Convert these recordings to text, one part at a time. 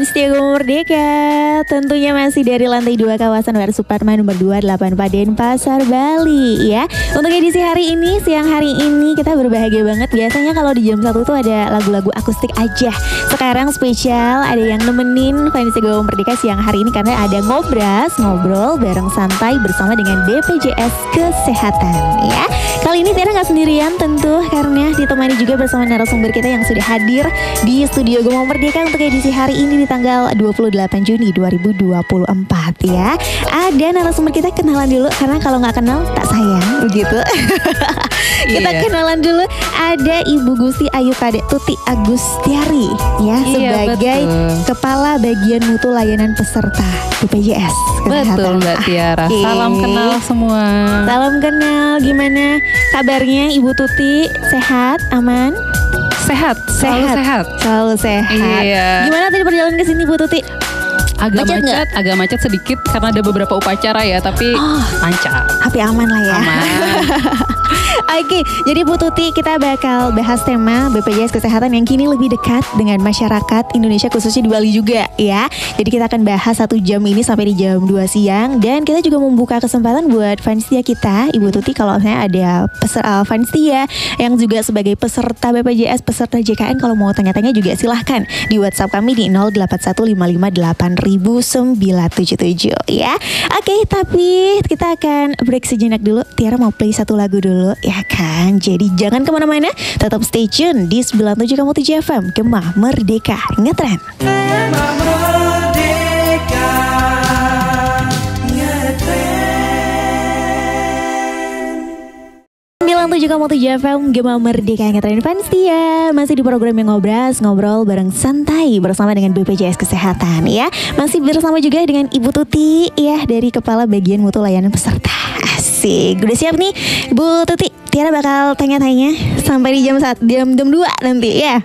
Setia Merdeka, tentunya masih dari lantai 2 kawasan War Suparman nomor 284 Denpasar, Bali ya. Untuk edisi hari ini, siang hari ini kita berbahagia banget. Biasanya kalau di jam 1 tuh ada lagu-lagu akustik aja. Sekarang spesial ada yang nemenin fans Setia Merdeka siang hari ini karena ada ngobrol bareng santai bersama dengan BPJS Kesehatan ya. Kali ini Tiara nggak sendirian tentu karena ditemani juga bersama narasumber kita yang sudah hadir di studio Gema Merdeka untuk edisi hari ini di tanggal 28 Juni 2024 ya. Ada narasumber kita, kenalan dulu karena kalau nggak kenal tak sayang begitu. Kita kenalan dulu, ada Ibu Gusti Ayu Kadek Tuti Agustiari ya sebagai Kepala Bagian Mutu Layanan Peserta BPJS Kesehatan. Betul Mbak Tiara. Salam kenal semua. Salam kenal, gimana kabarnya Ibu Tuti? Sehat, aman? Sehat, selalu sehat. Selalu sehat. Iya. Gimana tadi perjalanan ke sini Bu Tuti? Agak macet sedikit karena ada beberapa upacara ya, tapi lancar. Tapi aman lah ya. Aman. Oke, jadi Bu Tuti kita bakal bahas tema BPJS Kesehatan yang kini lebih dekat dengan masyarakat Indonesia khususnya di Bali juga ya. Jadi kita akan bahas 1 jam ini sampai di jam 2 siang. Dan kita juga membuka kesempatan buat fans setia kita, Ibu Tuti, kalau misalnya ada fans setia yang juga sebagai peserta BPJS, peserta JKN, kalau mau tanya-tanya juga silahkan di WhatsApp kami di 0815588977 ya. Oke, tapi kita akan break sejenak dulu. Tiara mau play satu lagu dulu ya kan. Jadi jangan kemana-mana, tetap stay tune di 97,7 FM Gema Merdeka Ngetren. Gema Merdeka Ngetren 97,7 FM Gema Merdeka Ngetren fans setia. Masih di program yang ngobrol bareng santai bersama dengan BPJS Kesehatan ya. Masih bersama juga dengan Ibu Tuti ya dari Kepala Bagian Mutu Layanan Peserta. Asik, udah siap nih Bu Tuti? Tiara bakal tanya-tanya sampai di jam 2 nanti ya.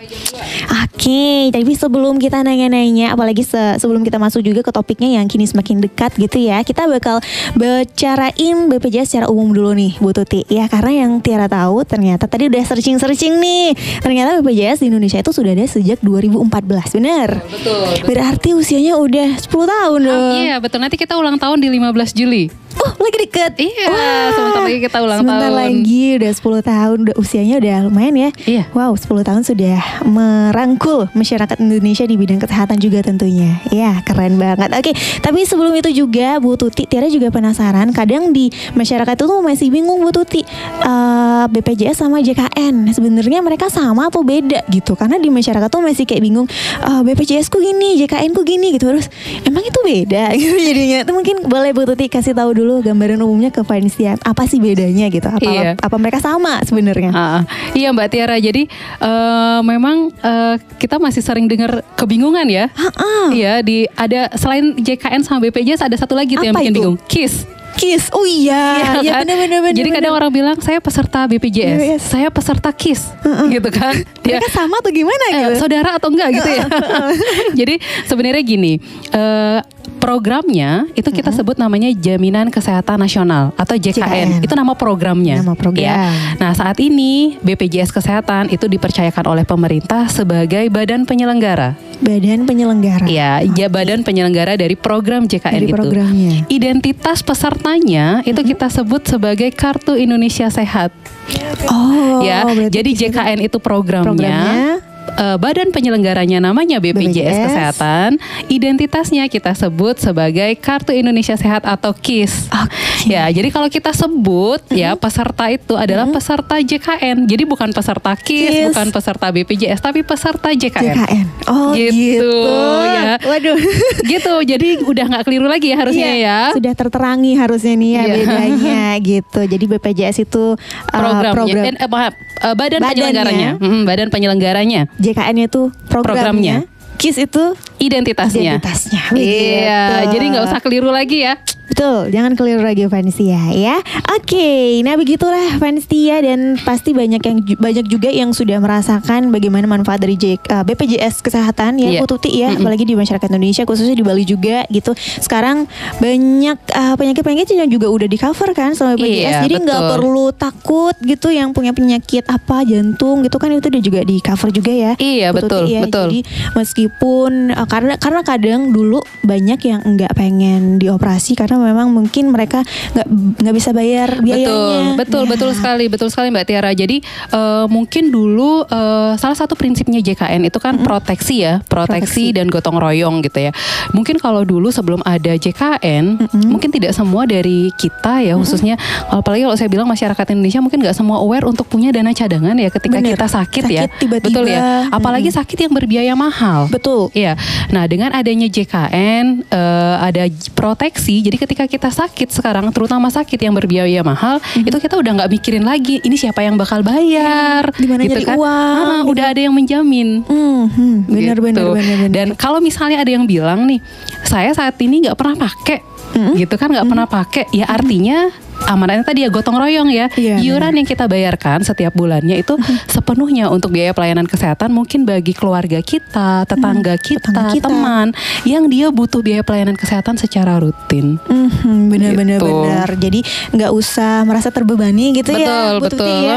Oke, tapi sebelum kita nanya-nanya, apalagi sebelum kita masuk juga ke topiknya yang kini semakin dekat gitu ya, kita bakal bicarain BPJS secara umum dulu nih Bu Tuti ya. Karena yang Tiara tahu ternyata tadi udah searching nih, ternyata BPJS di Indonesia itu sudah ada sejak 2014, benar? Betul. Berarti usianya udah 10 tahun dong. Iya betul, nanti kita ulang tahun di 15 Juli. Oh, lagi deket. Iya, wow. sebentar lagi kita ulang sebentar tahun. lagi udah 10 tahun, usianya udah lumayan ya. Iya. Wow, 10 tahun sudah merangkul masyarakat Indonesia di bidang kesehatan juga tentunya. Ya, keren banget. Oke, tapi sebelum itu juga Bu Tuti, Tiara juga penasaran. Kadang di masyarakat itu tuh masih bingung Bu Tuti, BPJS sama JKN sebenarnya mereka sama atau beda gitu. Karena di masyarakat tuh masih kayak bingung, BPJS ku gini, JKN ku gini gitu. Terus emang itu beda gitu jadinya. Itu mungkin boleh Bu Tuti kasih tahu dulu gambaran umumnya ke fans ya, apa sih bedanya gitu? Apa mereka sama sebenarnya? Iya Mbak Tiara, jadi memang kita masih sering dengar kebingungan ya. Iya, ada selain JKN sama BPJS ada satu lagi tuh yang bikin bingung, KIS. Oh iya, ya, kan? bener. Jadi kadang orang bilang saya peserta BPJS, saya peserta KIS, gitu kan? Mereka sama atau gimana gitu? Saudara atau enggak gitu ya? Jadi sebenarnya gini, programnya itu kita sebut namanya Jaminan Kesehatan Nasional atau JKN. Itu nama programnya. Nama program. Ya. Nah saat ini BPJS Kesehatan itu dipercayakan oleh pemerintah sebagai badan penyelenggara. Badan penyelenggara. Ya, badan penyelenggara dari program JKN itu. Programnya. Identitas pesertanya itu kita sebut sebagai Kartu Indonesia Sehat. Oh, ya. Jadi JKN itu programnya. Badan penyelenggaranya namanya BPJS Kesehatan. Identitasnya kita sebut sebagai Kartu Indonesia Sehat atau KIS. Ya, jadi kalau kita sebut ya peserta itu adalah peserta JKN. Jadi bukan peserta KIS, bukan peserta BPJS, tapi peserta JKN. Oh, gitu. Ya. Waduh. Gitu. Jadi udah nggak keliru lagi ya harusnya ya. Sudah terterangi harusnya nih ya bedanya gitu. Jadi BPJS itu program. Badan penyelenggaranya. Badan penyelenggaranya. JKN itu programnya. KIS itu identitasnya. Gitu. Iya, jadi nggak usah keliru lagi ya. Betul, jangan keliru lagi Vanistia ya. Oke, nah begitulah Vanistia, dan pasti banyak juga yang sudah merasakan bagaimana manfaat dari BPJS Kesehatan ya, Bu Tuti ya, apalagi di masyarakat Indonesia, khususnya di Bali juga gitu. Sekarang banyak penyakit-penyakit yang juga udah di cover kan sama BPJS, jadi nggak perlu takut gitu yang punya penyakit apa jantung gitu kan, itu juga di cover juga ya. Iya, Bu betul, Tuti, ya. betul. Jadi meskipun karena kadang dulu banyak yang nggak pengen dioperasi karena memang mungkin mereka nggak bisa bayar biayanya. Betul sekali Mbak Tiara. Jadi mungkin dulu salah satu prinsipnya JKN itu kan proteksi dan gotong royong gitu ya. Mungkin kalau dulu sebelum ada JKN, mungkin tidak semua dari kita ya, khususnya apalagi kalau saya bilang masyarakat Indonesia mungkin nggak semua aware untuk punya dana cadangan ya ketika kita sakit ya. Tiba-tiba. Betul ya. Apalagi sakit yang berbiaya mahal. Betul. Iya. Nah, dengan adanya JKN ada proteksi. Jadi ketika kita sakit sekarang, terutama sakit yang berbiaya mahal, itu kita udah nggak mikirin lagi ini siapa yang bakal bayar, gimana gitu nyari kan? uang, udah ada yang menjamin. Benar. Dan kalau misalnya ada yang bilang nih, saya saat ini nggak pernah pakai, gitu kan, nggak pernah pakai, ya artinya amanatnya tadi ya gotong royong ya. Iuran yang kita bayarkan setiap bulannya itu sepenuhnya untuk biaya pelayanan kesehatan, mungkin bagi keluarga kita, tetangga kita, teman yang dia butuh biaya pelayanan kesehatan secara rutin. Benar. Jadi nggak usah merasa terbebani gitu ya. Betul.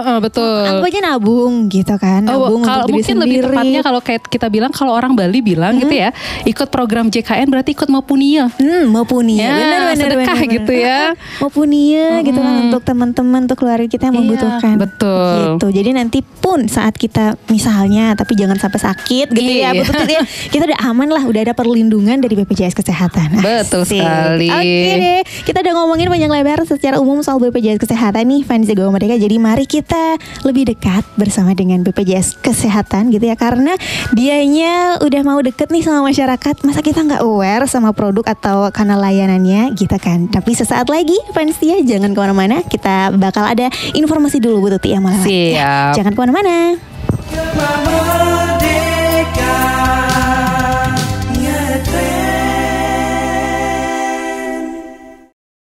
Anggap aja nabung gitu kan. Nabung kalau untuk diri mungkin sendiri. lebih tepatnya kalau kayak kita bilang, kalau orang Bali bilang gitu ya, ikut program JKN berarti ikut Mapunia. Mapunia. Ya, sedekah gitu ya. Mapunia gitu kan, untuk teman-teman, untuk keluarga kita yang membutuhkan. Betul. Gitu. Jadi nanti pun saat kita misalnya, tapi jangan sampai sakit gitu ya, betul ya. Kita udah aman lah, udah ada perlindungan dari BPJS Kesehatan. Betul sekali. Oke deh, kita udah ngomongin panjang lebar secara umum soal BPJS Kesehatan nih, Vanistia Goma Merdeka. Jadi mari kita lebih dekat bersama dengan BPJS Kesehatan gitu ya, karena dianya udah mau deket nih sama masyarakat. Masa kita nggak aware sama produk atau kanal layanannya gitu kan. Tapi sesaat lagi Vanistia, jangan kemana-mana, kita bakal ada informasi dulu Bu Tuti yang malam. Siap. Jangan kemana-mana.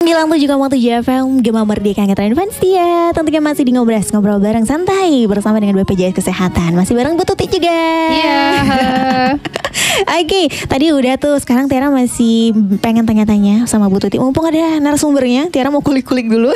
Bilang tuh juga waktu JFM Gema Merdeka ngetren Vanistia. Tentunya masih di ngobrol bareng santai bersama dengan BPJS Kesehatan. Masih bareng Bu Tuti juga. Iya. Oke, tadi udah tuh. Sekarang Tiara masih pengen tanya-tanya sama Bu Tuti. Mumpung ada narasumbernya, Tiara mau kulik-kulik dulu.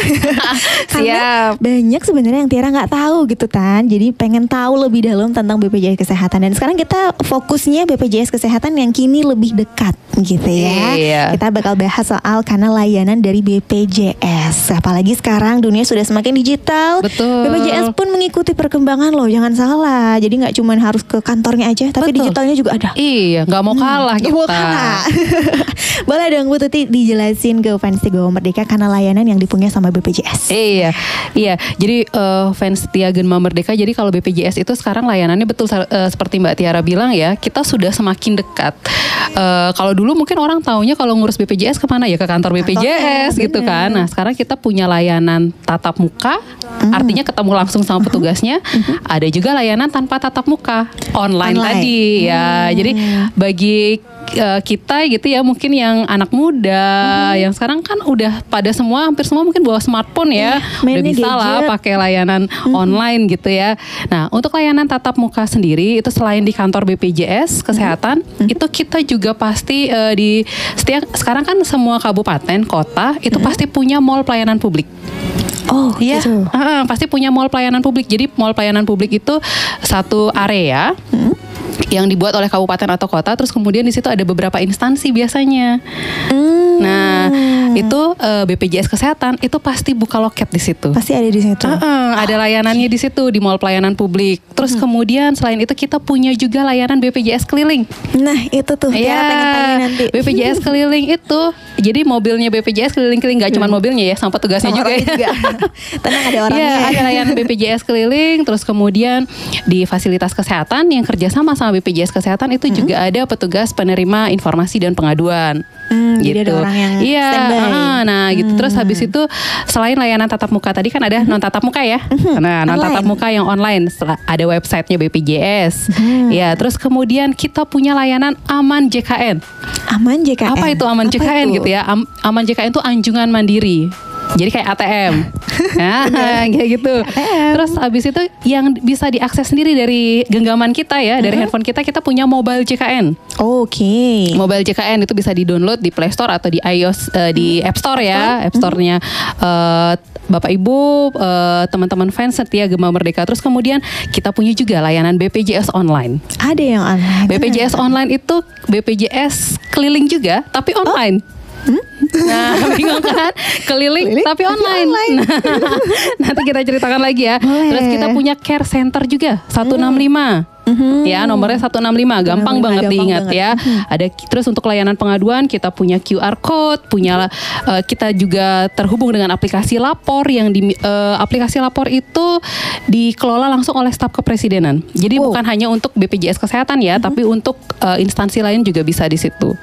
Karena banyak sebenarnya yang Tiara nggak tahu gitu kan. Jadi pengen tahu lebih dalam tentang BPJS Kesehatan. Dan sekarang kita fokusnya BPJS Kesehatan yang kini lebih dekat gitu ya. Kita bakal bahas soal kanal layanan dari BPJS. Apalagi sekarang dunia sudah semakin digital. Betul. BPJS pun mengikuti perkembangan loh, jangan salah. Jadi nggak cuma harus ke kantornya aja, tapi digitalnya juga ada. Iya, nggak mau kalah kita. Mau kalah. Boleh dong Bu Tuti dijelasin ke Vanistia Goma Merdeka kanal layanan yang dipunya sama BPJS. Iya. Jadi Vanistia Gema Merdeka. Jadi kalau BPJS itu sekarang layanannya betul seperti Mbak Tiara bilang ya, kita sudah semakin dekat. Kalau dulu mungkin orang taunya kalau ngurus BPJS kemana ya, ke kantor BPJS gitu kan. Nah sekarang kita punya layanan tatap muka, artinya ketemu langsung sama petugasnya. Ada juga layanan tanpa tatap muka, online. Tadi ya. Jadi bagi kita gitu ya, mungkin yang anak muda yang sekarang kan udah pada hampir semua mungkin bawa smartphone ya, udah bisa lah pakai layanan online gitu ya. Nah untuk layanan tatap muka sendiri itu selain di kantor BPJS Kesehatan, itu kita juga pasti di sekarang kan semua kabupaten kota itu pasti punya mall pelayanan publik. Oh iya, gitu. Pasti punya mall pelayanan publik. Jadi mall pelayanan publik itu satu area yang dibuat oleh kabupaten atau kota, terus kemudian di situ ada beberapa instansi biasanya. Nah, itu BPJS Kesehatan itu pasti buka loket di situ. Pasti ada di situ. Ada layanannya di situ di mall pelayanan publik. Terus kemudian selain itu kita punya juga layanan BPJS keliling. Nah, itu tuh ya, pengen tanya nanti. BPJS keliling itu jadi mobilnya BPJS keliling-keliling, gak cuma mobilnya ya, sama petugasnya juga. Tenang, ada orangnya. Ya, ada layanan BPJS keliling. Terus kemudian di fasilitas kesehatan yang kerjasama sama BPJS Kesehatan itu juga ada petugas penerima informasi dan pengaduan. Jadi ada orang yang standby. Nah gitu. Terus habis itu selain layanan tatap muka tadi kan ada non tatap muka ya. Nah non tatap muka yang online ada websitenya BPJS. Ya terus kemudian kita punya layanan Aman JKN. Aman JKN. Apa itu Aman JKN gitu ya? Aman JKN itu anjungan mandiri. Jadi kayak ATM. Nah, kayak gitu. Terus abis itu yang bisa diakses sendiri dari genggaman kita ya, dari handphone kita punya Mobile JKN. Oke. Mobile JKN itu bisa di-download di Play Store atau di iOS, di App Store ya. App Store-nya Bapak Ibu, teman-teman fans setia Gema Merdeka. Terus kemudian kita punya juga layanan BPJS online. Ada yang online. BPJS online itu BPJS keliling juga, tapi online. Nah, bingung kan? Keliling tapi online. Nah, nanti kita ceritakan lagi ya. Boleh. Terus kita punya care center juga 165. Ya, nomornya 165, gampang banget diingat ya. Ada terus untuk layanan pengaduan kita punya QR code, kita juga terhubung dengan aplikasi lapor yang aplikasi lapor itu dikelola langsung oleh staf kepresidenan. Jadi bukan hanya untuk BPJS kesehatan ya, tapi untuk instansi lain juga bisa di situ.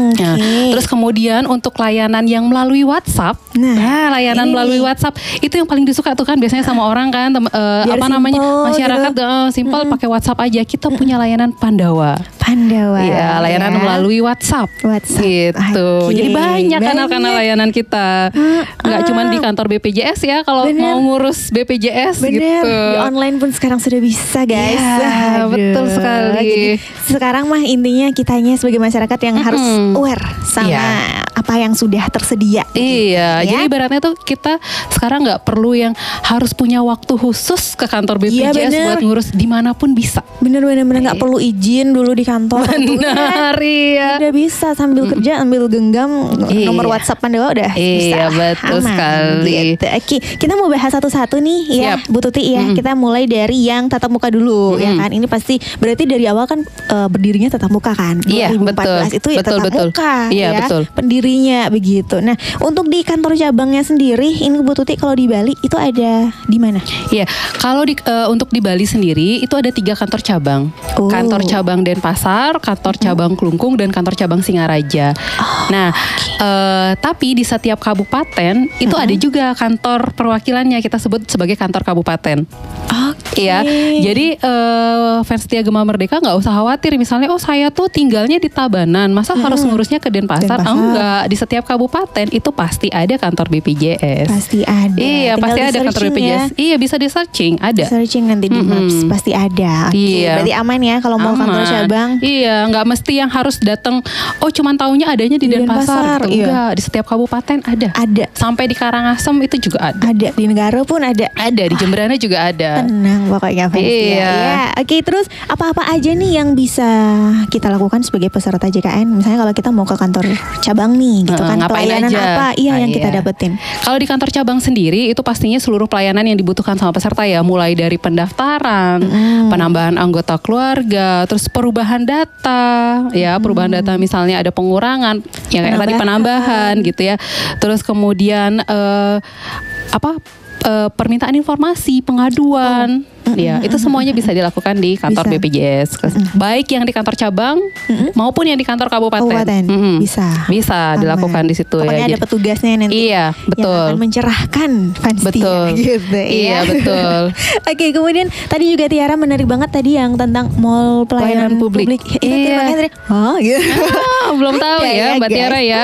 Nah, terus kemudian untuk layanan yang melalui WhatsApp, layanan melalui WhatsApp itu yang paling disuka tuh kan biasanya sama orang kan, masyarakat gitu. Simple pakai WhatsApp aja. Kita punya layanan Pandawa. Iya, layanan melalui WhatsApp. Gitu. Jadi banyak kanal-kanal layanan kita. Nggak cuma di kantor BPJS ya, kalau mau ngurus BPJS gitu. Di online pun sekarang sudah bisa, guys. Ya, betul sekali. Jadi, sekarang mah intinya kitanya sebagai masyarakat yang harus aware sama apa yang sudah tersedia. Iya, jadi ibaratnya tuh kita sekarang nggak perlu yang harus punya waktu khusus ke kantor BPJS buat ngurus dimanapun bisa. Bener nggak perlu izin dulu di kantor. Benar, iya. Udah bisa sambil kerja, ambil genggam nomor WhatsApp Pandawa udah bisa. Iya, betul sekali. Gitu. Oke, kita mau bahas satu-satu nih ya, Bu Tuti ya. Kita mulai dari yang tatap muka dulu ya kan. Ini pasti berarti dari awal kan berdirinya tatap muka kan. 2014 itu ya tatap muka. Iya, ya. betul. Pendirinya begitu. Nah, untuk di kantor cabangnya sendiri, ini Bu Tuti kalau di Bali itu ada di mana? Iya, kalau untuk di Bali sendiri itu ada 3 kantor cabang. Kantor cabang Denpasar, kantor cabang Klungkung, dan kantor cabang Singaraja. Nah, tapi di setiap kabupaten itu ada juga kantor perwakilannya, kita sebut sebagai kantor kabupaten. Iya, jadi fans setia Gema Merdeka nggak usah khawatir. Misalnya, saya tuh tinggalnya di Tabanan, masa harus ngurusnya ke Denpasar? Enggak, di setiap kabupaten itu pasti ada kantor BPJS. Pasti ada. Iya, pasti ada kantor BPJS. Iya, bisa di searching, ada. Searching nanti di Maps pasti ada. Iya. Berarti aman ya kalau mau kantor cabang. Iya, nggak mesti yang harus datang. Cuman taunya adanya di Denpasar. Gitu. Enggak, di setiap kabupaten ada. Sampai di Karangasem itu juga ada. Ada di Negara pun ada. Ada di Jemberana juga ada. Tenang pokoknya fans. Iya. Ya. Oke, terus apa-apa aja nih yang bisa kita lakukan sebagai peserta JKN? Misalnya kalau kita mau ke kantor cabang nih, gitu kan, pelayanan aja apa? Yang kita dapetin. Kalau di kantor cabang sendiri itu pastinya seluruh pelayanan yang dibutuhkan sama peserta ya, mulai dari pendaftaran, penambahan anggota keluarga, terus perubahan data, ya perubahan data misalnya ada pengurangan, yang kayak tadi penambahan gitu ya. Terus kemudian permintaan informasi, pengaduan. Ya, itu semuanya bisa dilakukan di kantor BPJS. Baik yang di kantor cabang maupun yang di kantor kabupaten. Bisa dilakukan di situ. Pokoknya ya. Ada petugasnya nanti. Iya, betul. Yang akan mencerahkan fans gitu. Iya, betul. Oke, kemudian tadi juga Tiara menarik banget tadi yang tentang mall pelayanan publik. Iya. Belum tahu ya Mbak Tiara ya.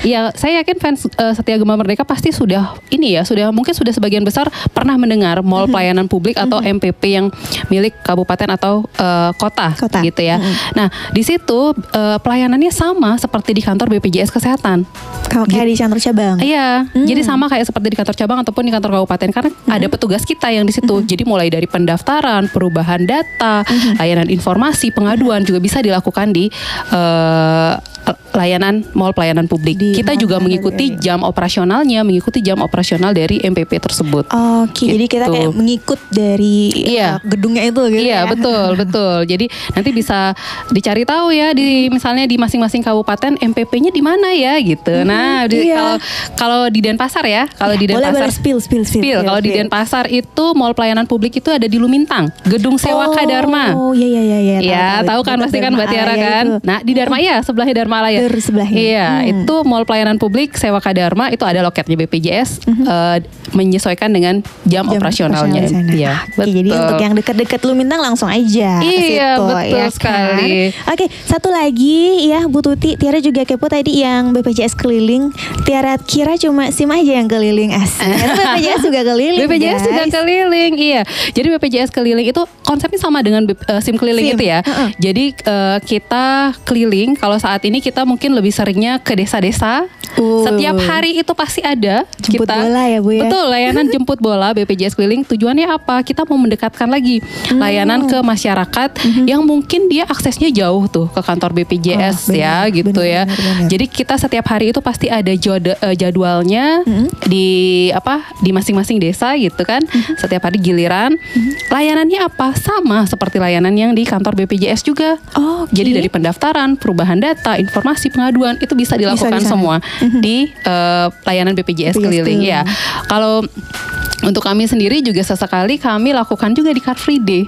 Iya, saya yakin fans setia Gema Merdeka pasti sudah mungkin sudah sebagian besar pernah mendengar mall pelayanan publik atau MPP yang milik kabupaten atau kota gitu ya. Nah, di situ pelayanannya sama seperti di kantor BPJS Kesehatan. Kayak di kantor cabang. Iya, jadi sama kayak seperti di kantor cabang ataupun di kantor kabupaten karena ada petugas kita yang di situ. Jadi mulai dari pendaftaran, perubahan data, layanan informasi, pengaduan juga bisa dilakukan di layanan mall pelayanan publik. Kita juga mengikuti jam operasionalnya, mengikuti jam operasional dari MPP tersebut. Oke, jadi kita kayak mengikut dari gedungnya itu gitu. Iya, betul. Jadi nanti bisa dicari tahu ya misalnya di masing-masing kabupaten MPP-nya di mana ya gitu. Nah, kalau di Denpasar ya, kalau di Denpasar spill. Kalau di Denpasar itu mall pelayanan publik itu ada di Lumintang, Gedung Sewaka Dharma. Oh, iya. Ya, tahu kan pasti kan Mbak Tiara kan. Nah, di Dharma sebelahnya Dharma Laya. jalur sebelahnya. Iya, itu Mall Pelayanan Publik Sewaka Dharma itu ada loketnya BPJS menyesuaikan dengan jam operasionalnya. Iya, betul. Jadi untuk yang dekat-dekat Lumintang langsung aja ke Iya, situ, betul ya sekali. Kan? Oke, satu lagi ya Bu Tuti, Tiara juga kepo tadi yang BPJS keliling. Tiara kira cuma SIM aja yang keliling BPJS juga keliling. BPJS juga keliling, iya. Jadi BPJS keliling itu konsepnya sama dengan SIM keliling itu ya. Jadi kita keliling. Kalau saat ini kita mungkin lebih seringnya ke desa-desa. Setiap hari itu pasti ada. Jemput bola ya Bu ya. Betul, layanan jemput bola BPJS keliling. Tujuannya apa? Kita mau mendekatkan lagi layanan ke masyarakat yang mungkin dia aksesnya jauh tuh ke kantor BPJS gitu ya. Jadi kita setiap hari itu pasti ada jadwalnya di masing-masing desa gitu kan. Setiap hari giliran. Layanannya apa? Sama seperti layanan yang di kantor BPJS juga. Jadi dari pendaftaran, perubahan data, informasi, pengaduan itu bisa dilakukan semua di layanan BPJS keliling ya. Kalau untuk kami sendiri juga sesekali kami lakukan juga di Car Free Day.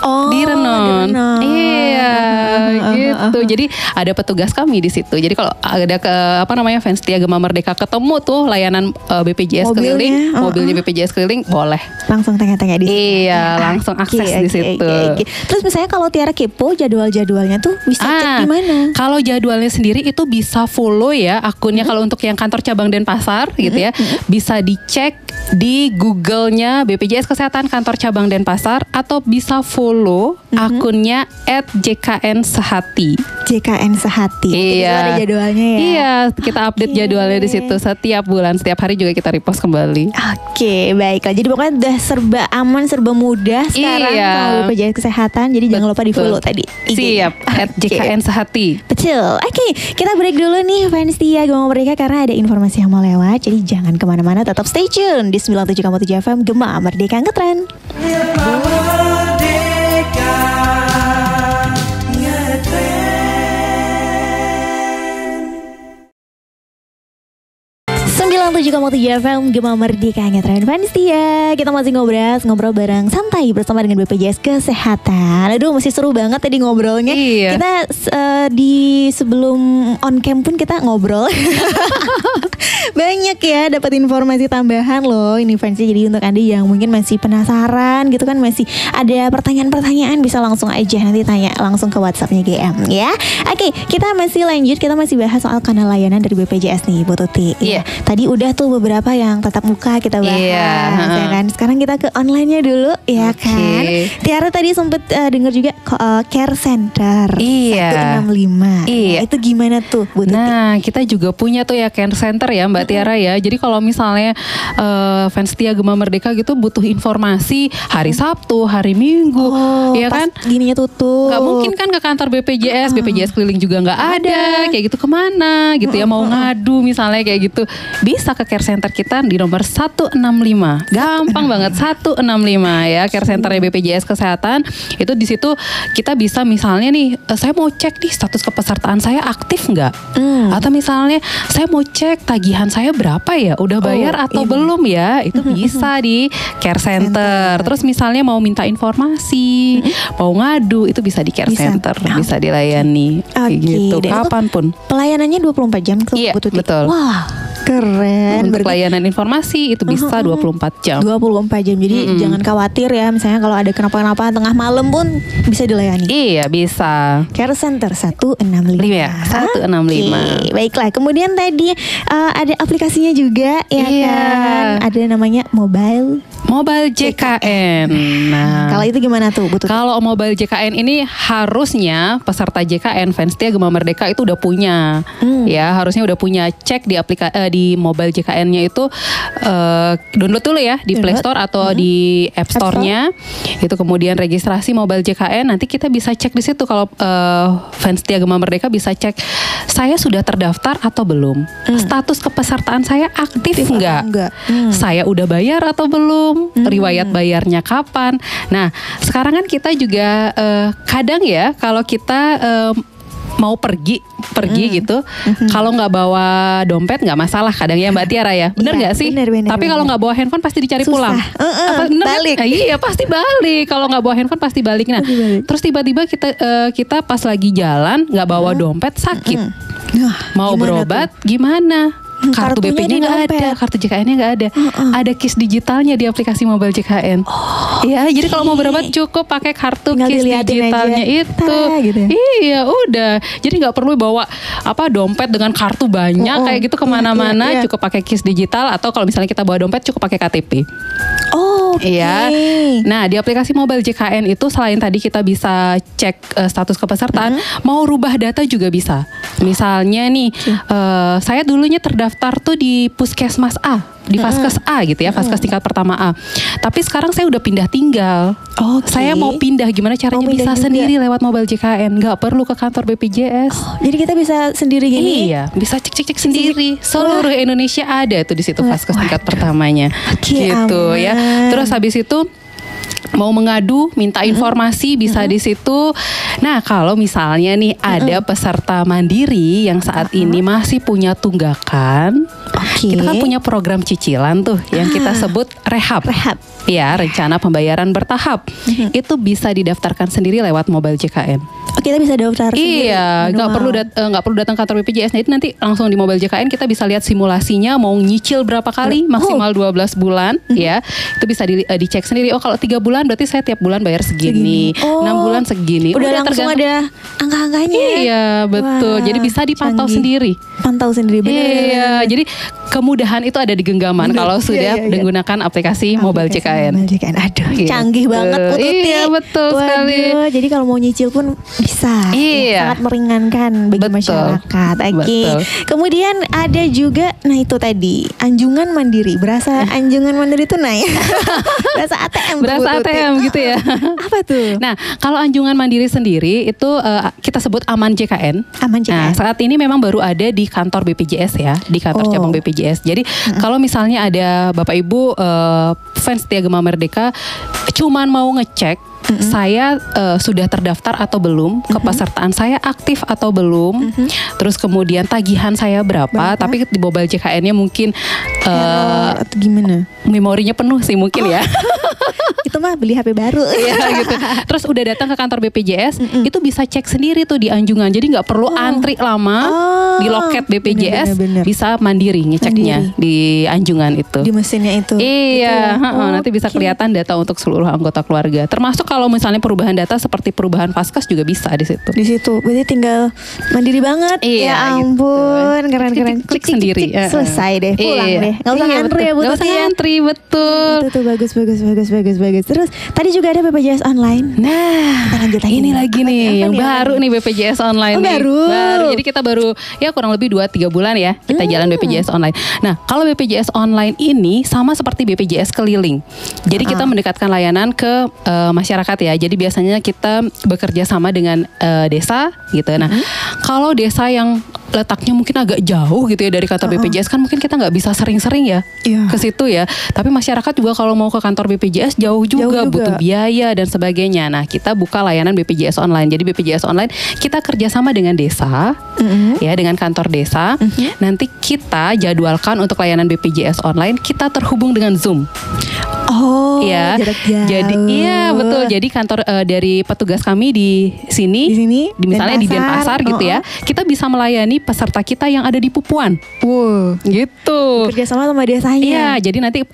Di Renon. Iya, gitu. Jadi ada petugas kami di situ. Jadi kalau ada fans Setia Gema Merdeka ketemu tuh layanan BPJS keliling, mobilnya BPJS keliling, boleh langsung tanya-tanya di situ. Iya, langsung akses di situ. Terus misalnya kalau Tiara kepo jadwal-jadwalnya tuh bisa cek di mana? Kalau jadwalnya sendiri itu bisa follow ya akunnya. Kalau untuk yang kantor cabang Denpasar gitu ya, bisa dicek di Google-nya BPJS Kesehatan Kantor Cabang Denpasar atau bisa follow akunnya @JKN_Sehati. JKN Sehati. Iya. Itu ada jadwalnya ya. Iya, kita update jadwalnya di situ setiap bulan, setiap hari juga kita repost kembali. Oke, baiklah. Jadi pokoknya udah serba aman, serba mudah sekarang kalau BPJS Kesehatan. Jadi jangan lupa di-follow tadi. Siap, @JKN Sehati. Betul. Oke, kita break dulu nih fans Setia Gema Merdeka karena ada informasi yang mau lewat. Jadi jangan kemana-mana, tetap stay tune di 97,7 FM Gema Merdeka Ngetren. Merdeka Ngetren. 97,7 FM Gema Merdeka Ngetren fans Setia. Kita masih ngobrol bareng santai bersama dengan BPJS Kesehatan. Aduh, masih seru banget tadi ngobrolnya. Iya. Kita di sebelum on cam pun kita ngobrol. Banyak ya dapat informasi tambahan loh ini fans. Jadi untuk Anda yang mungkin masih penasaran gitu kan, masih ada pertanyaan-pertanyaan, bisa langsung aja nanti tanya langsung ke WhatsApp-nya GM ya. Oke, kita masih lanjut, kita masih bahas soal kanal layanan dari BPJS nih Bu Tuti. Iya. Tadi udah tuh beberapa yang tatap muka kita bahas ya kan. Sekarang kita ke online-nya dulu ya kan. Tiara tadi sempet dengar juga care center 165. Iya. Nah, itu gimana tuh Bu Tuti? Nah, kita juga punya tuh ya care center ya Mbak Tiara ya. Jadi kalau misalnya fans Setia Gema Merdeka gitu butuh informasi hari Sabtu, hari Minggu, ya kan? Gininya tutup. Gak mungkin kan ke kantor BPJS, BPJS keliling juga gak ada. Kayak gitu kemana gitu ya, mau ngadu misalnya kayak gitu. Bisa ke care center kita di nomor 165. Gampang banget, 165 ya, care centernya BPJS Kesehatan. Itu di situ kita bisa misalnya nih, saya mau cek nih status kepesertaan saya aktif nggak? Atau misalnya saya mau cek tagihan saya berapa ya, udah bayar atau belum ya? Itu bisa di care center. Terus misalnya mau minta informasi, mau ngadu, itu bisa di care center, bisa dilayani gitu kapanpun. Pelayanannya 24 jam tuh. Iya, betul. Wah, keren. Untuk layanan informasi itu bisa 24 jam. 24 jam. Jadi jangan khawatir ya, misalnya kalau ada kenapa-kenapa tengah malam pun bisa dilayani. Iya, bisa. Care Center 165. Ya, 165. Oke, baiklah. Kemudian tadi ada aplikasinya juga ya kan. Ada namanya Mobile JKN. Nah, kalau itu gimana tuh, Bu Tuti? Kalau Mobile JKN ini harusnya peserta JKN fans Setia Gema Merdeka itu udah punya. Ya, harusnya udah punya. Cek di di Mobile JKN-nya itu download dulu ya di Play Store atau di App Store-nya. Itu kemudian registrasi Mobile JKN, nanti kita bisa cek di situ. Kalau fans Setia Gema Merdeka bisa cek saya sudah terdaftar atau belum. Status kepesertaan saya aktif enggak? Saya udah bayar atau belum? Riwayat bayarnya kapan? Nah, sekarang kan kita juga kadang ya kalau kita mau pergi gitu, kalau nggak bawa dompet nggak masalah kadang ya Mbak Tiara ya, bener nggak sih? Bener, tapi kalau nggak bawa handphone pasti dicari pulang. Balik. Iya pasti balik. Kalau nggak bawa handphone pasti balik. Nah, terus tiba-tiba kita pas lagi jalan nggak bawa dompet, sakit. Mau berobat gimana? Kartu BP-nya nggak ada, kartu JKN-nya nggak ada. Ada KIS digitalnya di aplikasi mobile JKN. Ya, jadi kalau mau berobat cukup pakai kartu KIS digitalnya aja. Itu. Gitu ya? Iya, udah. Jadi nggak perlu bawa dompet dengan kartu banyak kayak gitu kemana-mana. Cukup pakai KIS digital, atau kalau misalnya kita bawa dompet cukup pakai KTP. Iya. Nah, di aplikasi mobile JKN itu selain tadi kita bisa cek status kepesertaan, mau rubah data juga bisa. Misalnya nih, saya dulunya terdaftar tuh di Puskesmas A, di Vaskes A gitu ya, Vaskes tingkat pertama A. Tapi sekarang saya udah pindah tinggal. Saya mau pindah, gimana caranya bisa juga sendiri lewat mobile JKN, nggak perlu ke kantor BPJS. Jadi kita bisa sendiri gini? Iya, bisa cek sendiri. Seluruh Indonesia ada tuh di situ Vaskes tingkat pertamanya. Gitu ya. Terus habis itu mau mengadu, minta informasi bisa di situ. Nah, kalau misalnya nih ada peserta mandiri yang saat ini masih punya tunggakan, kita kan punya program cicilan tuh yang kita sebut rehab. Ya, rencana pembayaran bertahap. Itu bisa didaftarkan sendiri lewat mobile JKN. Kita bisa daftar sendiri. Iya, nggak perlu datang kantor BPJS. Nah, itu nanti langsung di mobile JKN kita bisa lihat simulasinya mau nyicil berapa kali, maksimal 12 bulan ya. Itu bisa dicek sendiri. Kalau 3 bulan berarti saya tiap bulan bayar segini. 6 bulan segini. Udah langsung ada angka-angkanya. Iya, betul. Jadi bisa dipantau sendiri. Pantau sendiri, benar. Iya, jadi kemudahan itu ada di genggaman kalau sudah menggunakan aplikasi mobile JKN. Aduh, canggih banget Putut. Iya, betul sekali. Jadi kalau mau nyicil pun bisa. Iya. Sangat meringankan bagi masyarakat. Kemudian ada juga, nah itu tadi, anjungan mandiri. Berasa anjungan mandiri itu berasa ATM. Berasa ATM gitu ya. Apa tuh? Nah, kalau anjungan mandiri sendiri itu kita sebut Aman JKN. Nah, saat ini memang baru ada di kantor BPJS ya, di kantor cabang BPJS. Jadi kalau misalnya ada Bapak Ibu fans Setia Gema Merdeka cuman mau ngecek saya sudah terdaftar atau belum, kepesertaan saya aktif atau belum, terus kemudian tagihan saya berapa, tapi di mobile JKN-nya mungkin atau gimana? Memorinya penuh sih mungkin ya. Itu mah beli HP baru. Iya gitu. Terus udah datang ke kantor BPJS, itu bisa cek sendiri tuh di anjungan. Jadi nggak perlu antri lama di loket BPJS, bener. Bisa mandiri ngeceknya di anjungan itu. Di mesinnya itu. Iya, gitu ya? Nanti bisa kelihatan data untuk seluruh anggota keluarga. Termasuk kalau misalnya perubahan data seperti perubahan Vaskes juga bisa di situ. Di situ. Berarti tinggal mandiri banget. Iya, ya ampun, gitu. Keren-keren. Klik sendiri. Selesai deh, pulang deh. Nggak usah antri ya, nggak usah antri, betul. Itu tuh bagus. Terus tadi juga ada BPJS online. Nah, ini lagi nih yang baru nih BPJS online nih. Baru. Jadi kita baru ya kurang lebih 2-3 bulan ya kita jalan BPJS online. Nah, kalau BPJS online ini sama seperti BPJS keliling. Jadi kita mendekatkan layanan ke masyarakat ya. Jadi biasanya kita bekerja sama dengan desa gitu. Nah, kalau desa yang letaknya mungkin agak jauh gitu ya dari kantor BPJS, kan mungkin kita nggak bisa sering-sering ya ke situ ya. Tapi masyarakat juga kalau mau ke kantor BPJS jauh juga, butuh biaya dan sebagainya. Nah, kita buka layanan BPJS online. Jadi BPJS online kita kerjasama dengan desa, ya, dengan kantor desa. Nanti kita jadwalkan untuk layanan BPJS online, kita terhubung dengan Zoom. Ya, jarak jauh. Jadi iya betul. Jadi kantor dari petugas kami di sini misalnya di Denpasar gitu ya, kita bisa melayani peserta kita yang ada di Pupuan. Gitu. Kerjasama sama desanya. Iya, jadi nanti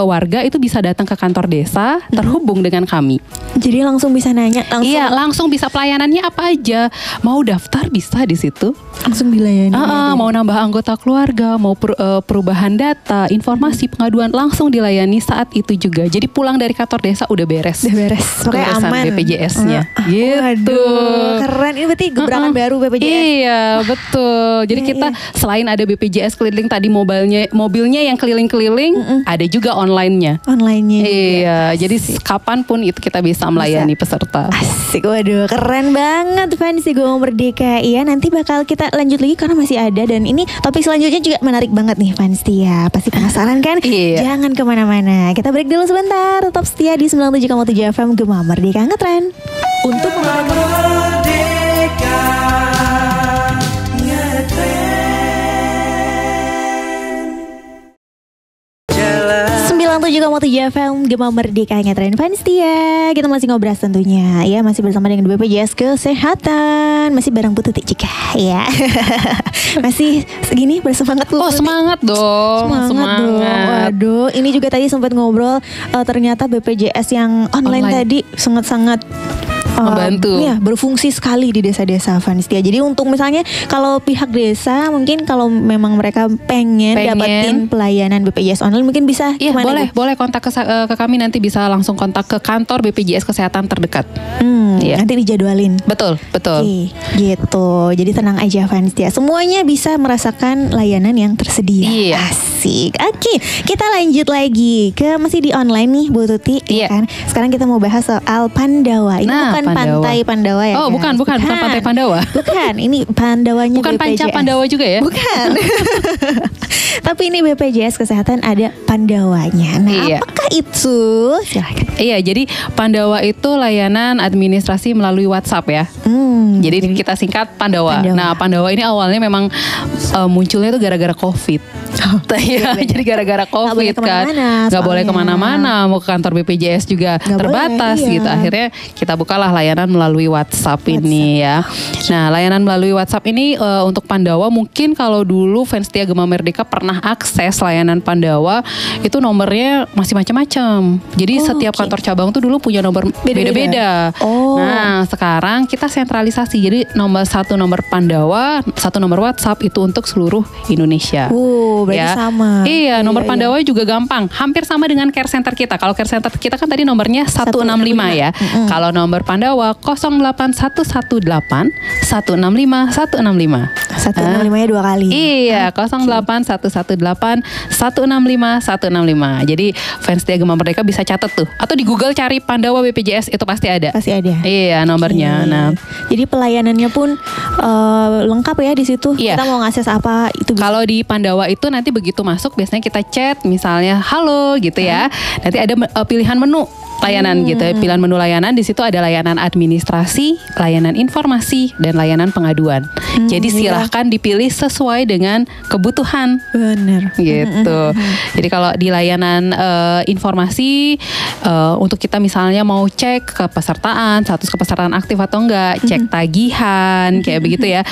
warga itu bisa datang ke kantor desa, terhubung dengan kami. Jadi langsung bisa nanya, Iya, langsung bisa pelayanannya apa aja. Mau daftar bisa di situ. Langsung dilayani. Mau nambah anggota keluarga, mau perubahan data, informasi, pengaduan langsung dilayani saat itu juga. Jadi pulang dari kantor desa udah beres. Pokoknya aman. BPJS-nya. Gitu. Waduh, keren. Ini berarti gebrakan baru BPJS. Iya, betul. Jadi kita selain ada BPJS keliling tadi mobilnya yang keliling-keliling, ada juga online-nya. Iya, jadi kapanpun itu kita bisa melayani peserta. Asik, waduh, keren banget fans Gema Merdeka. Iya, nanti bakal kita lanjut lagi karena masih ada, dan ini topik selanjutnya juga menarik banget nih fans Tia. Pasti penasaran kan? Jangan kemana-mana. Kita break dulu sebentar. Tetap setia di 97,7 FM Gema Merdeka Ngetren. Untuk Merdeka Ngetren. 97,7 FM Gema Merdeka Tren Vanstia. Kita masih ngobrol tentunya ya, masih bersama dengan BPJS Kesehatan, masih bareng Bu Tuti juga ya. Masih segini bersemangat Bu. Oh, semangat dong. Semangat dong. Waduh, ini juga tadi sempat ngobrol, ternyata BPJS yang online tadi sangat-sangat membantu. Ya, berfungsi sekali di desa-desa Vanstia. Jadi untuk misalnya kalau pihak desa mungkin kalau memang mereka pengen dapetin pelayanan BPJS online mungkin bisa iya, boleh kontak ke kami, nanti bisa langsung kontak ke kantor BPJS Kesehatan terdekat. Ya. Nanti dijadwalin. Betul. Oke, gitu. Jadi tenang aja Vanstia. Semuanya bisa merasakan layanan yang tersedia. Iya. Asik. Oke, kita lanjut lagi ke masih di online nih Bu Tuti. Iya. Kan? Sekarang kita mau bahas soal Pandawa. Ini bukan Pantai Pandawa ya. Oh, bukan Pantai Pandawa. Bukan, ini Pandawanya bukan BPJS. Panca Pandawa juga ya? Bukan. Tapi ini BPJS Kesehatan ada Pandawanya. Nah, apakah itu? Silakan. Iya, jadi Pandawa itu layanan administrasi melalui WhatsApp ya. Jadi kita singkat Pandawa. Nah, Pandawa ini awalnya memang munculnya itu gara-gara COVID. Jadi gara-gara COVID kan nggak boleh kemana-mana, mau ke kantor BPJS juga terbatas gitu. Akhirnya kita bukalah layanan melalui WhatsApp ini ya. Nah, layanan melalui WhatsApp ini untuk Pandawa, mungkin kalau dulu Vanstia Gema Merdeka pernah akses layanan Pandawa, itu nomornya masih macam-macam. Jadi setiap kantor cabang tuh dulu punya nomor beda-beda. Nah, sekarang kita sentralisasi. Jadi nomor Pandawa, satu nomor WhatsApp itu untuk seluruh Indonesia. Berarti sama. Iya, nomor Pandawa juga gampang. Hampir sama dengan care center kita. Kalau care center kita kan tadi nomornya 165 ya. Kalau nomor Pandawa 08118 165 165. 165-nya 2 kali. Iya, 08118 165 165. Jadi Vanstia Gema Merdeka bisa catat tuh. Atau di Google cari Pandawa BPJS, itu pasti ada. Pasti ada. Iya, nomornya. Nah, jadi pelayanannya pun lengkap ya di situ. Iya. Kita mau ngakses apa itu bisa. Kalau di Pandawa itu nanti begitu masuk biasanya kita chat misalnya halo gitu ya. Nanti ada pilihan menu layanan gitu. Pilihan menu layanan di situ ada layanan administrasi, layanan informasi, dan layanan pengaduan. Jadi silahkan dipilih sesuai dengan kebutuhan. Bener. Gitu. Jadi kalau di layanan informasi untuk kita misalnya mau cek kepesertaan, status kepesertaan aktif atau enggak, cek tagihan kayak begitu ya.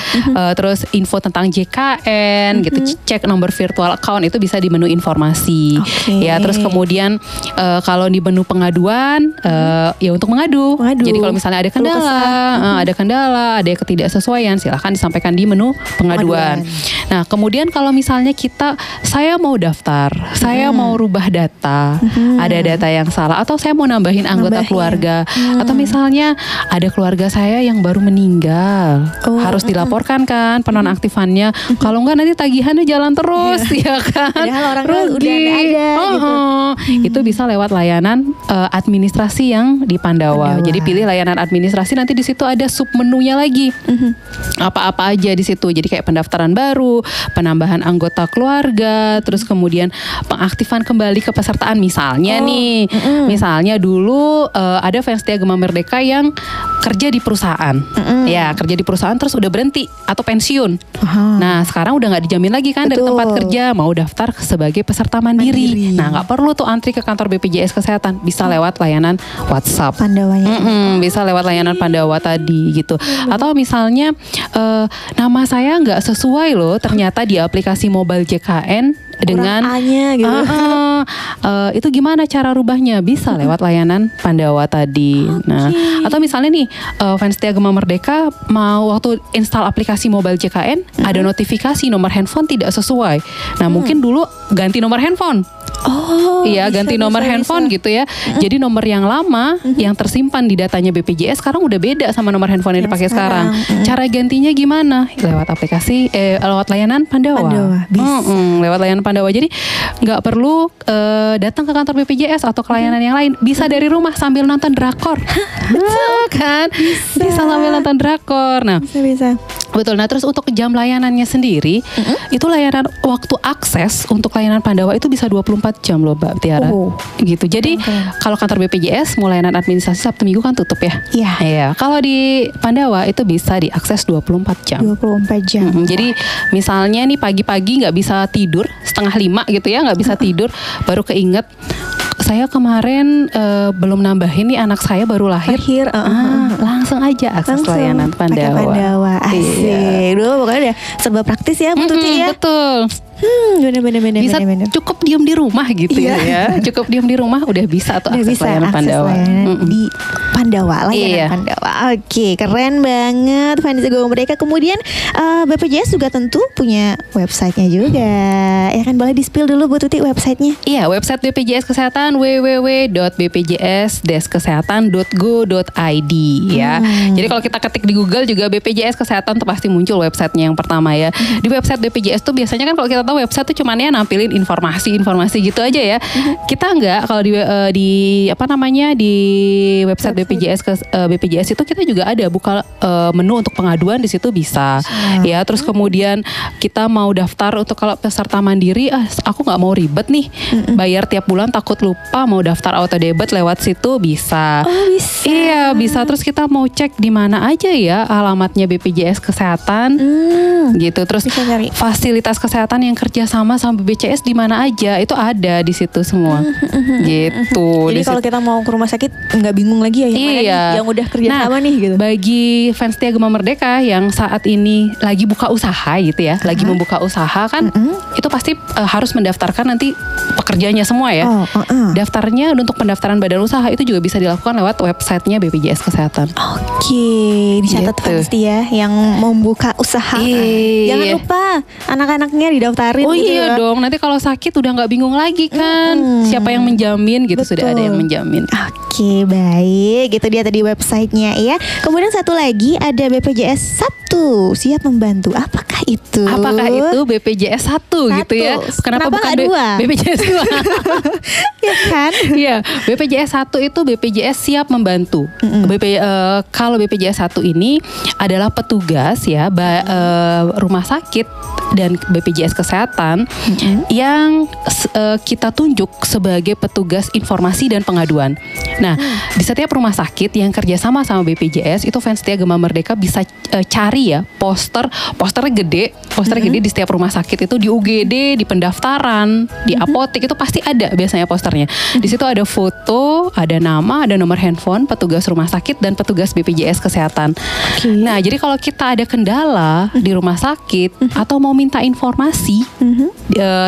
Terus info tentang JKN gitu, cek nomor virtual account itu bisa di menu informasi. Ya, terus kemudian kalau di menu pengaduan ya untuk mengadu. Jadi kalau misalnya ada kendala, ada ketidaksesuaian, silahkan disampaikan di menu pengaduan. Nah, kemudian kalau misalnya saya mau daftar, saya mau rubah data, ada data yang salah, atau saya mau nambahin anggota keluarga, atau misalnya ada keluarga saya yang baru meninggal, harus dilaporkan kan penonaktifannya. Kalau enggak nanti tagihannya jalan terus, ya kan? Padahal orang udah ada. Itu bisa lewat layanan administrasi yang di Pandawa. Jadi pilih layanan administrasi, nanti di situ ada sub menunya lagi. Apa-apa aja di situ. Jadi kayak pendaftaran baru, penambahan anggota keluarga, terus kemudian pengaktifan kembali kepesertaan misalnya nih. Misalnya dulu ada Vanstia Gema Merdeka yang kerja di perusahaan. Ya, kerja di perusahaan terus udah berhenti atau pensiun. Nah, sekarang udah nggak dijamin lagi kan dari tempat kerja, mau daftar sebagai peserta mandiri. Nah, nggak perlu tuh antri ke kantor BPJS Kesehatan, bisa lewat layanan WhatsApp. Pandawanya. Bisa lewat layanan Pandawa tadi gitu. Atau misalnya nama saya nggak sesuai loh ternyata di aplikasi mobile JKN dengan A-nya gitu. Itu gimana cara rubahnya? Bisa lewat layanan Pandawa tadi. Nah, atau misalnya nih Vanstia Gema Merdeka mau waktu install aplikasi mobile JKN ada notifikasi nomor handphone tidak sesuai. Nah, mungkin dulu ganti nomor handphone. Iya, ganti nomor handphone gitu ya. Jadi nomor yang lama yang tersimpan di datanya BPJS sekarang udah beda sama nomor handphone yang dipakai sekarang. Cara gantinya gimana? Lewat aplikasi, lewat layanan Pandawa. Lewat layanan Pandawa. Jadi nggak perlu datang ke kantor BPJS atau ke layanan yang lain. Bisa dari rumah sambil nonton drakor. Kan? Bisa sambil nonton drakor. Nah, bisa. Betul. Nah, terus untuk jam layanannya sendiri, itu layanan waktu akses untuk layanan Pandawa itu bisa 24 jam loh Mbak Tiara. Gitu. Jadi kalau kantor BPJS mau layanan administrasi Sabtu Minggu kan tutup ya. Iya. Kalau di Pandawa itu bisa diakses 24 jam. 24 jam. Jadi misalnya nih pagi-pagi nggak bisa tidur, 4:30 gitu ya, nggak bisa tidur, baru keinget saya kemarin belum nambahin nih, anak saya baru lahir. Langsung aja akses layanan Pandawa. Pandawa, asik. Dulu pokoknya udah serba praktis ya Bu Tuti ya. Betul. Bener. Bisa cukup diem di rumah gitu ya. Cukup diem di rumah udah bisa tuh akses layanan Pandawa. Di Pandawa, layanan Pandawa. Oke, keren banget Vanessa Go Merdeka. Kemudian BPJS juga tentu punya websitenya juga. Ya kan, boleh di-spill dulu Bu Tuti websitenya? Iya, website BPJS Kesehatan www.bpjs-kesehatan.go.id ya. Jadi kalau kita ketik di Google juga BPJS Kesehatan tuh pasti muncul websitenya yang pertama ya. Di website BPJS tuh biasanya kan kalau kita tahu website tuh cuman ya nampilin informasi gitu aja ya. Kita enggak, kalau di website BPJS itu kita juga ada buka menu untuk pengaduan, di situ bisa. Ya, terus kemudian kita mau daftar untuk kalau peserta mandiri, aku nggak mau ribet nih, bayar tiap bulan takut lupa, mau daftar auto debit lewat situ bisa. Bisa. Iya, bisa. Terus kita mau cek di mana aja ya alamatnya BPJS Kesehatan. Gitu. Terus fasilitas kesehatan yang kerja sama BPJS di mana aja itu ada di situ semua. Gitu. Jadi kalau kita mau ke rumah sakit nggak bingung lagi ya yang mana nih, yang udah kerja sama nih gitu. Bagi fans setia Gema Merdeka yang saat ini lagi buka usaha gitu ya, lagi membuka usaha kan, itu pasti harus mendaftarkan nanti pekerjanya semua ya. Daftarnya untuk pendaftaran badan usaha itu juga bisa dilakukan lewat websitenya BPJS Kesehatan. Oke, dicatat fans setia yang membuka usaha. Jangan lupa anak-anaknya didaftarin. Iya dong, nanti kalau sakit udah nggak bingung lagi kan. Siapa yang menjamin gitu. Sudah ada yang menjamin. Oke, baik. Itu dia tadi websitenya ya. Kemudian satu lagi ada BPJS 1 siap membantu. Apakah itu? BPJS 1 gitu ya. Kenapa bukan 2? BPJS 2? Ya kan? Iya, BPJS 1 itu BPJS siap membantu. Kalau BPJS 1 ini adalah petugas ya rumah sakit dan BPJS Kesehatan yang kita tunjuk sebagai petugas informasi dan pengaduan. Nah, di setiap rumah sakit yang kerjasama sama BPJS itu fans setia Gema Merdeka bisa cari ya posternya gede di setiap rumah sakit itu, di UGD, di pendaftaran, di apotek itu pasti ada biasanya posternya. Di situ ada foto, ada nama, ada nomor handphone petugas rumah sakit dan petugas BPJS Kesehatan. Nah, jadi kalau kita ada kendala di rumah sakit atau mau minta informasi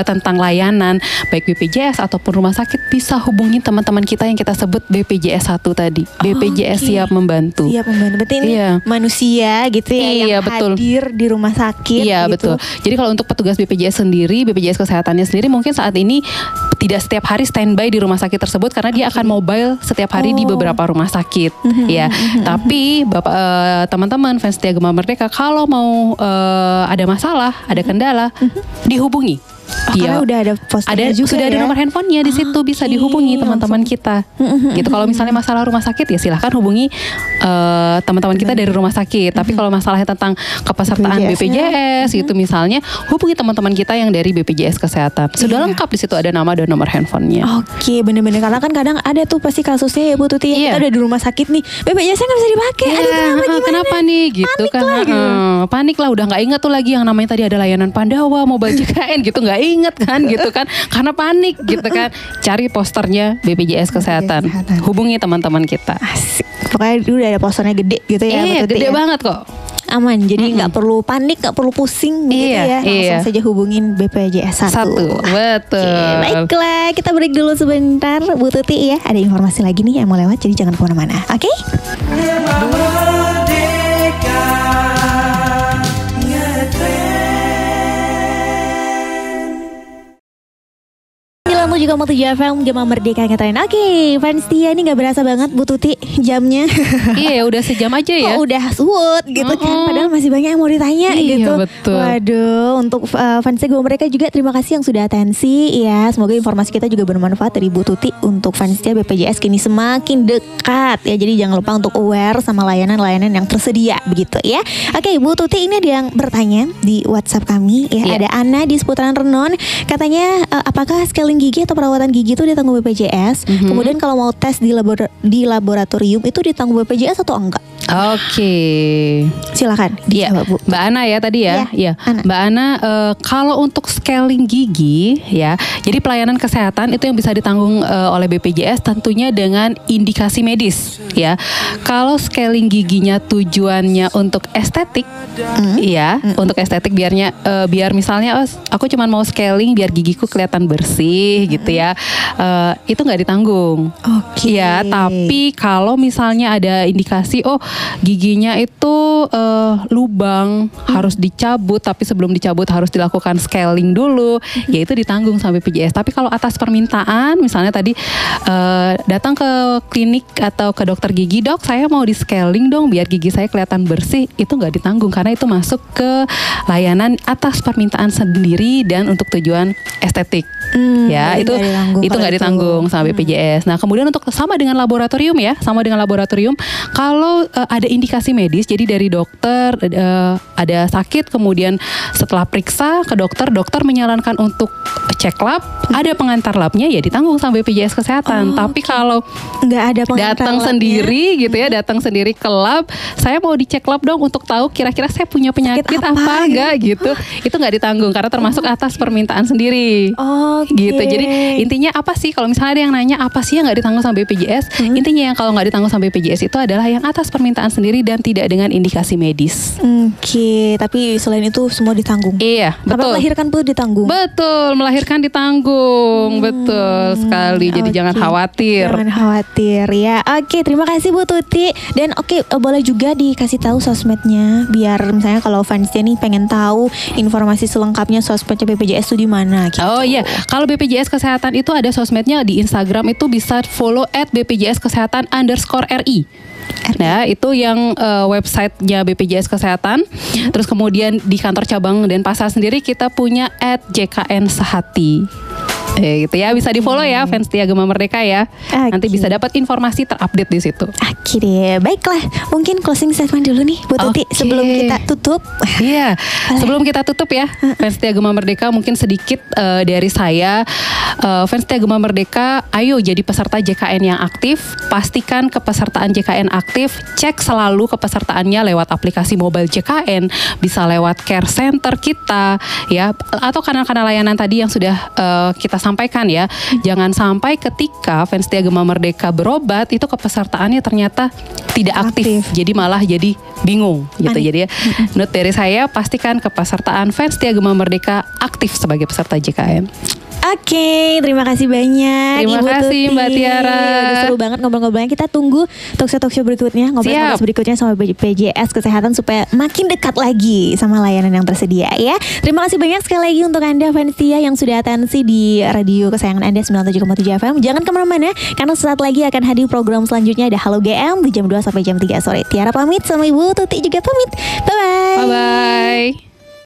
tentang layanan baik BPJS ataupun rumah sakit, bisa hubungi teman-teman kita yang kita sebut BPJS 1 tadi. BPJS siap membantu. Siap membantu. Berarti ini manusia gitu ya yang hadir di rumah sakit. Iya, gitu. betul. Jadi kalau untuk petugas BPJS sendiri, BPJS Kesehatannya sendiri mungkin saat ini tidak setiap hari standby di rumah sakit tersebut karena dia akan mobile setiap hari di beberapa rumah sakit. Ya, tapi teman-teman fans setia Gema Merdeka kalau mau ada masalah, ada kendala, dihubungi. Karena udah ada posternya juga sudah ada nomor handphonenya di situ, bisa dihubungi teman-teman kita. Gitu. Kalau misalnya masalah rumah sakit ya silahkan hubungi teman-teman kita dari rumah sakit. Tapi kalau masalahnya tentang kepesertaan BPJS itu misalnya, hubungi teman-teman kita yang dari BPJS Kesehatan. Sudah lengkap di situ, ada nama dan nomor handphonenya. Oke, bener-bener. Karena kan kadang ada tuh pasti kasusnya ya Bu Tuti, kita udah di rumah sakit nih, BPJS-nya nggak bisa dipakai. Aduh, kenapa nih? Gitu kan? Panik lah, udah nggak ingat tuh lagi yang namanya tadi ada layanan Pandawa, Mobile JKN gitu, nggak inget kan gitu kan, karena panik gitu kan. Cari posternya BPJS Kesehatan, hubungi teman-teman kita. Asik. Pokoknya udah ada posternya gede gitu ya. Iya, gede banget kok. Aman, jadi nggak perlu panik, nggak perlu pusing gitu ya. Langsung saja hubungin BPJS 1. Betul. Baiklah, kita break dulu sebentar Bu Tuti ya. Ada informasi lagi nih yang mau lewat, jadi jangan kemana-mana. Oke? Juga mau 7 FM Gema Merdeka ngetren. Oke, fans dia ini gak berasa banget Bu Tuti jamnya. Iya, udah sejam aja ya. Kok udah suut gitu kan. Padahal masih banyak yang mau ditanya gitu. Betul. Waduh, untuk fans Gema Merdeka juga terima kasih yang sudah atensi ya. Semoga informasi kita juga bermanfaat dari Bu Tuti untuk fans dia BPJS kini semakin dekat ya. Jadi jangan lupa untuk aware sama layanan-layanan yang tersedia begitu ya. Oke, Bu Tuti ini ada yang bertanya di WhatsApp kami ya. Ada Ana di seputaran Renon. Katanya apakah scaling gigi gigi atau perawatan gigi itu ditanggung BPJS. Kemudian kalau mau tes di laboratorium itu ditanggung BPJS atau enggak? Oke. Silakan dijawab, Bu. Mbak Ana ya tadi ya. Iya. Mbak Ana, kalau untuk scaling gigi ya, jadi pelayanan kesehatan itu yang bisa ditanggung oleh BPJS tentunya dengan indikasi medis ya. Kalau scaling giginya tujuannya untuk estetik, ya, untuk estetik biar misalnya aku cuma mau scaling biar gigiku kelihatan bersih gitu ya, itu nggak ditanggung. Oke. Ya, tapi kalau misalnya ada indikasi giginya itu lubang harus dicabut, tapi sebelum dicabut harus dilakukan scaling dulu, ya itu ditanggung sama BPJS. Tapi kalau atas permintaan, misalnya tadi datang ke klinik atau ke dokter gigi, dok saya mau di scaling dong biar gigi saya kelihatan bersih, itu nggak ditanggung karena itu masuk ke layanan atas permintaan sendiri dan untuk tujuan estetik. Ya, itu nggak ditanggung sama BPJS. Nah, kemudian untuk sama dengan laboratorium ya, kalau ada indikasi medis, jadi dari dokter ada sakit, kemudian setelah periksa ke dokter menyarankan untuk cek lab, ada pengantar labnya ya ditanggung sama BPJS Kesehatan. Tapi kalau nggak ada datang sendiri gitu ya, datang sendiri ke lab, saya mau dicek lab dong untuk tahu kira-kira saya punya penyakit apa enggak gitu, itu nggak ditanggung karena termasuk atas permintaan sendiri. Gitu. Jadi intinya apa sih kalau misalnya ada yang nanya apa sih yang nggak ditanggung sama BPJS? Intinya yang kalau nggak ditanggung sama BPJS itu adalah yang atas permintaan sendiri dan tidak dengan indikasi medis. Oke, tapi selain itu semua ditanggung. Iya, betul. Sampai melahirkan pun ditanggung. Betul, melahirkan ditanggung. Betul sekali. Jadi jangan khawatir. Jangan khawatir ya. Oke, terima kasih Bu Tuti. Dan boleh juga dikasih tahu sosmednya biar misalnya kalau fansnya nih pengen tahu informasi selengkapnya sosmednya BPJS itu di mana gitu. Oh iya, kalau BPJS Kesehatan itu ada sosmednya di Instagram, itu bisa follow @bpjskesehatan_ri. Nah, itu yang websitenya BPJS Kesehatan. Terus kemudian di kantor cabang Denpasar sendiri kita punya @jkn_sehati. Gitu ya, bisa di follow ya fans Setia Gema Merdeka ya. Nanti bisa dapat informasi terupdate di situ. Oke deh, baiklah. Mungkin closing statement dulu nih Bu Tuti sebelum kita tutup. Iya, sebelum kita tutup ya, fans Setia Gema Merdeka mungkin sedikit dari saya. Fans Setia Gema Merdeka, ayo jadi peserta JKN yang aktif. Pastikan kepesertaan JKN aktif. Cek selalu kepesertaannya lewat aplikasi mobile JKN, bisa lewat care center kita ya, atau kanal-kanal layanan tadi yang sudah kita sampaikan ya. Jangan sampai ketika fans Setia Gema Merdeka berobat itu kepesertaannya ternyata tidak aktif. Jadi malah jadi bingung gitu. Jadi ya, note dari saya, pastikan kepesertaan fans Setia Gema Merdeka aktif sebagai peserta JKN. Oke, terima kasih banyak Terima kasih Mbak Tiara. Udah seru banget ngobrol-ngobrolnya. Kita tunggu talkshow berikutnya, ngobrol berikutnya sama BPJS Kesehatan supaya makin dekat lagi sama layanan yang tersedia ya. Terima kasih banyak sekali lagi untuk Anda fans Setia yang sudah atensi di radio kesayangan Anda 97,7 FM. Jangan kemana-mana karena sesaat lagi akan hadir program selanjutnya, ada Halo GM di jam 2 sampai jam 3 sore. Tiara pamit sama Ibu Tuti juga pamit. Bye-bye. Bye-bye.